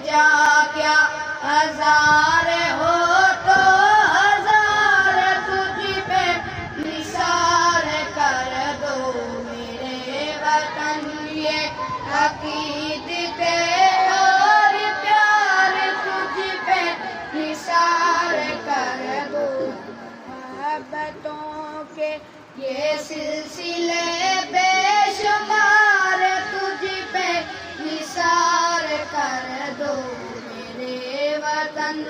جا کیا ہزار ہو تو ہزار تجھ پہ نثار کر دو میرے وطن یہ عقید اور پیار تجھ پہ نثار کر دو محبتوں کے یہ سلسلے بے شمار تجھ پہ نثار کر دو میرے وطن